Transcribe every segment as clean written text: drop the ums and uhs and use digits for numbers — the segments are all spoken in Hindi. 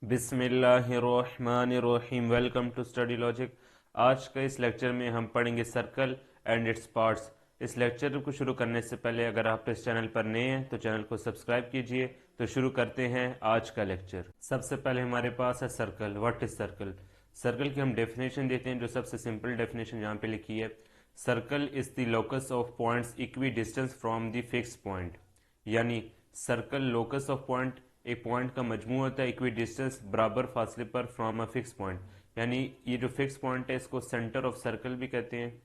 बिस्मिल्लाहिर्रहमानिर्रहीम। Welcome to study logic. आज के इस लेक्चर में हम पढ़ेंगे सर्कल एंड इट्स पार्ट्स। इस लेक्चर को शुरू करने से पहले अगर आप इस चैनल पर नए हैं तो चैनल को सब्सक्राइब कीजिए। तो शुरू करते हैं आज का लेक्चर। सबसे पहले हमारे पास है circle. What is circle? Circle की हम डेफिनेशन देते हैं, जो सबसे सिंपल डेफिनेशन यहाँ पे लिखी है। Circle is the locus of points equi distance from the fix point. यानी सर्कल लोकस ऑफ पॉइंट, एक पॉइंट का मजमू होता है इक्वी डिस्टेंस बराबर फासले पर फ्रॉम अ फिक्स पॉइंट। यानी ये जो फिक्स पॉइंट है इसको सेंटर ऑफ सर्कल भी कहते हैं।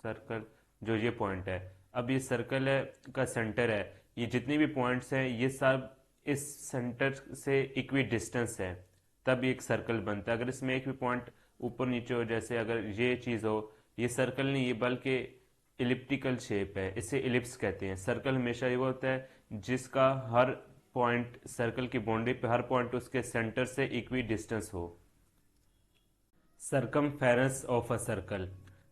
सर्कल जो ये पॉइंट है, अब ये सर्कल है का सेंटर है, ये जितने भी पॉइंट्स हैं ये सब इस सेंटर से इक्वी डिस्टेंस है, तब ये एक सर्कल बनता है। अगर इसमें एक भी पॉइंट ऊपर नीचे हो, जैसे अगर ये चीज़ हो, ये सर्कल नहीं, ये बल्कि इलिप्टिकल शेप है, इसे इलिप्स कहते हैं। सर्कल हमेशा ये होता है जिसका हर पॉइंट सर्कल की बाउंड्री पे हर पॉइंट उसके सेंटर से इक्वी डिस्टेंस हो। Circumference of a circle.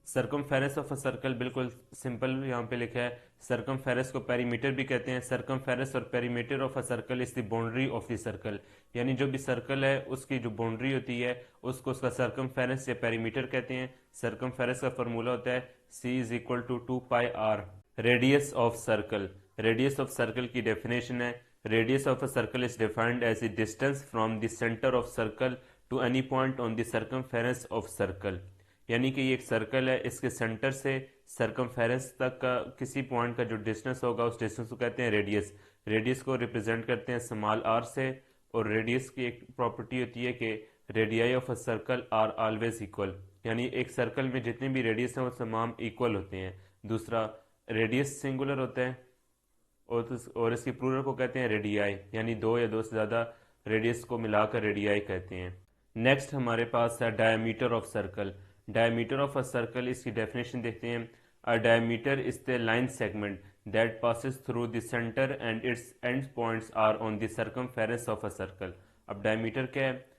Circumference of a circle बिल्कुल सिंपल यहाँ पे लिखा है। सरकमफेरेंस को पेरीमीटर भी कहते हैं। सरकमफेरेंस और perimeter of a circle is the boundary of the circle. यानी जो भी सर्कल है उसकी जो बाउंड्री होती है उसको उसका सरकमफेरेंस या पेरीमीटर कहते हैं। सरकमफेरेंस का फॉर्मूला होता है C is equal to 2πr। Radius of circle. Radius of circle की डेफिनेशन है, radius of a circle is defined as the distance from the centre of circle to any point on the circumference of circle. यानी कि ये एक सर्कल है, इसके सेंटर से सरकमफेरेंस तक का किसी पॉइंट का जो डिस्टेंस होगा उस डिस्टेंस को कहते हैं रेडियस। रेडियस को रिप्रेजेंट करते हैं स्मॉल आर से। और रेडियस की एक प्रॉपर्टी होती है कि radii of a circle are always equal. यानी एक सर्कल में जितने भी रेडियस हैं वो तमाम इक्वल होते हैं। दूसरा, रेडियस सिंगुलर होता है और इसकी प्लूरल को कहते हैं रेडियाई, यानी दो या दो से ज़्यादा रेडियस को मिलाकर रेडियाई कहते हैं। नेक्स्ट हमारे पास है diameter of circle. Diameter of a circle, इसकी डेफिनेशन देखते हैं। A diameter is the line segment that passes through the centre and its end points are on the circumference of a circle. अब डायमीटर क्या है?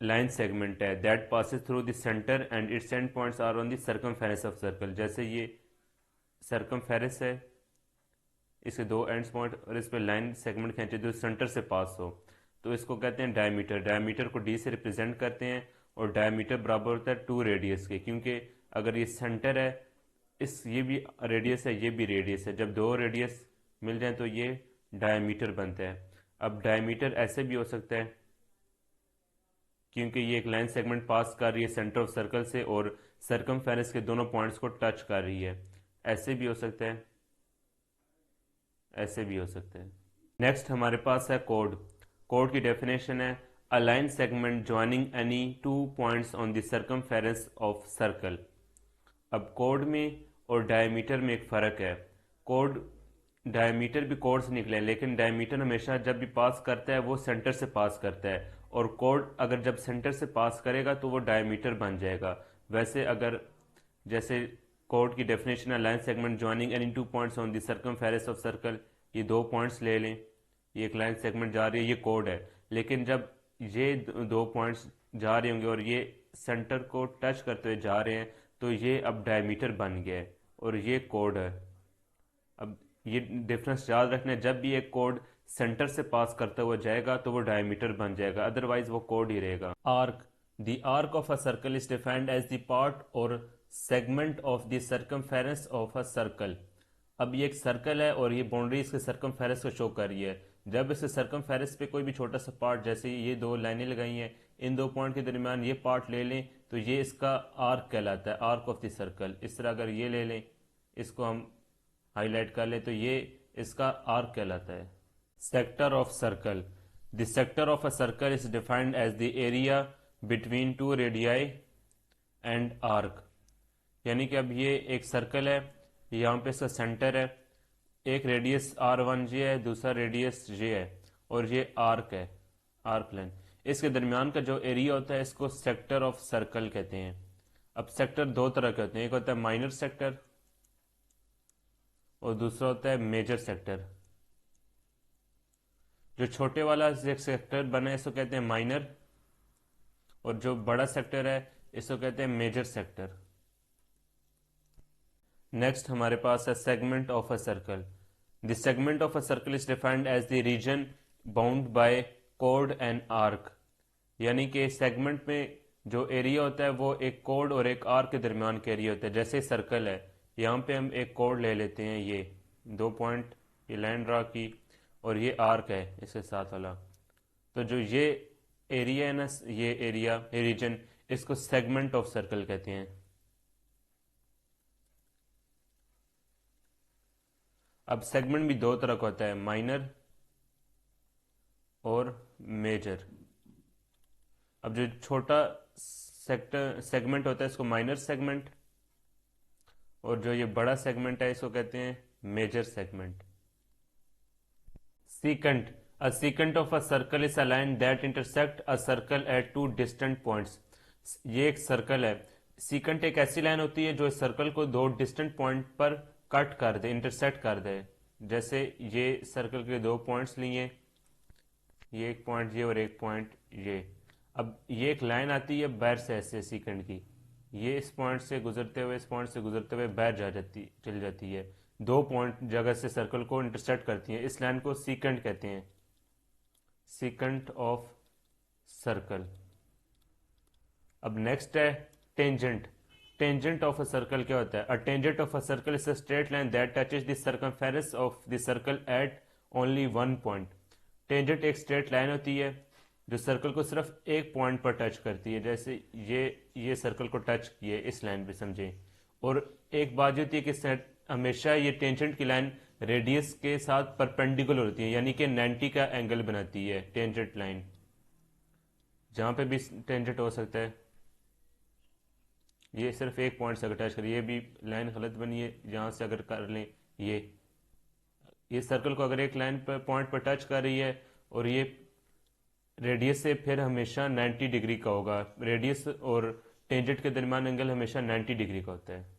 लाइन सेगमेंट है that passes through the centre and its end points are on the circumference of circle. जैसे ये सरकमफेरेंस है, इसके दो एंड्स पॉइंट और इस पर लाइन सेगमेंट खींचे जो सेंटर से पास हो, तो इसको कहते हैं डायमीटर। डायमीटर को डी से रिप्रेजेंट करते हैं और डायमीटर बराबर होता है 2 रेडियस के, क्योंकि अगर ये सेंटर है, इस ये भी रेडियस है ये भी रेडियस है, जब दो रेडियस मिल जाए तो ये डायमीटर बनता है। अब डायमीटर ऐसे भी हो सकता है क्योंकि ये एक लाइन सेगमेंट पास कर रही है सेंटर ऑफ सर्कल से और सरकमफेरेंस के दोनों पॉइंट्स को टच कर रही है। ऐसे भी हो सकता है, ऐसे भी हो सकते हैं। नेक्स्ट हमारे पास है कोड। कोड की डेफिनेशन है a line segment joining any two points on the circumference of circle. अब कोड में और डायमीटर में एक फ़र्क है। कोड, डायमीटर भी कोड से निकले हैं, लेकिन डायमीटर हमेशा जब भी पास करता है वो सेंटर से पास करता है, और कोड अगर जब सेंटर से पास करेगा तो वो डायमीटर बन जाएगा। वैसे अगर जैसे कोड की डेफिनेशन है line segment joining any two points on the circumference of circle, ये दो पॉइंट्स ले लें, ये एक लाइन सेगमेंट जा रही है, ये कोड है। लेकिन जब ये दो पॉइंट्स जा रहे होंगे और ये सेंटर को टच करते हुए जा रहे हैं तो ये अब डायमीटर बन गया है और ये कोड है। अब ये डिफरेंस याद रखना है, जब भी एक कोड सेंटर से पास करता हुआ जाएगा तो वो डायमीटर बन जाएगा, अदरवाइज वो कोड ही रहेगा। Arc. The arc of a circle is defined as the part और segment of the circumference of a circle. अब ये एक सर्कल है और ये बाउंड्री इसके सरकमफेरेंस को शो कर रही है। जब इसके सरकमफेरेंस पे कोई भी छोटा सा पार्ट, जैसे ये दो लाइनें लगाई हैं, इन दो पॉइंट के दरमियान ये पार्ट ले लें तो ये इसका आर्क कहलाता है, आर्क ऑफ द सर्कल। इस तरह अगर ये ले लें, इसको हम हाईलाइट कर ले तो ये इसका आर्क कहलाता है। Sector of circle. The sector of a circle is defined as the area between two radii and arc. यानी कि अब ये एक सर्कल है, यहाँ पे इसका सेंटर है, एक रेडियस R1 ये है, दूसरा रेडियस ये है और ये आर्क है, आर्क लाइन। इसके दरमियान का जो एरिया होता है इसको सेक्टर ऑफ सर्कल कहते हैं। अब सेक्टर दो तरह के होते हैं, एक होता है माइनर सेक्टर और दूसरा होता है मेजर सेक्टर। जो छोटे वाला सेक्टर बना है इसको कहते हैं माइनर, और जो बड़ा सेक्टर है इसको कहते हैं मेजर नेक्स्ट हमारे पास है segment of a circle. The segment of a circle is defined as the region bound by कोड एंड आर्क, यानी कि सेगमेंट में जो एरिया होता है वो एक कोड और एक आर्क के दरमियान का एरिया होता है। जैसे सर्कल है, यहाँ पे हम एक कोड ले लेते हैं, ये 2 पॉइंट, ये लाइन ड्रा की, और ये आर्क है इसके साथ वाला। तो जो ये एरिया है ना, ये एरिया, ये रीजन, इसको सेगमेंट ऑफ सर्कल कहते हैं। अब सेगमेंट भी दो तरह का होता है, माइनर और मेजर। अब जो छोटा सेगमेंट होता है इसको माइनर सेगमेंट, और जो ये बड़ा सेगमेंट है इसको कहते हैं major segment. Secant, a secant of a circle is a line that intersect a circle at two distant points. ये एक सर्कल है। सीकेंट एक ऐसी लाइन होती है जो इस सर्कल को दो डिस्टेंट पॉइंट पर कट कर दे, इंटरसेक्ट कर दे। जैसे ये सर्कल के दो पॉइंट्स लिए, ये एक पॉइंट ये और एक पॉइंट ये। अब ये एक लाइन आती है बाहर से ऐसे सीकेंट की, ये इस पॉइंट से गुजरते हुए, इस पॉइंट से गुजरते हुए बाहर चल जाती है। दो पॉइंट जगह से सर्कल को इंटरसेक्ट करती है। इस लाइन को सीकेंट कहते हैं, सीकेंट ऑफ सर्कल। अब नेक्स्ट है tangent. Tangent of a circle क्या होता है? A tangent of a circle is a straight line that touches the circumference of the circle eight only one point. Tangent एक स्ट्रेट लाइन होती है जो सर्कल को सिर्फ एक पॉइंट पर टच करती है। जैसे ये सर्कल को टच किए इस लाइन पे, समझे। और एक बात होती है कि हमेशा ये टेंजेंट की लाइन रेडियस के साथ परपेंडिकुलर होती है, यानी कि 90 का एंगल बनाती है टेंजेंट लाइन। जहां पे भी टेंजेंट हो सकता है, ये सिर्फ एक पॉइंट से अगर टच करिए, ये भी लाइन गलत बनी है, यहाँ से अगर कर लें ये सर्कल को अगर एक लाइन पर पॉइंट पर टच कर रही है और ये रेडियस से, फिर हमेशा 90 डिग्री का होगा। रेडियस और टेंजेंट के दरमियान एंगल हमेशा 90 डिग्री का होता है।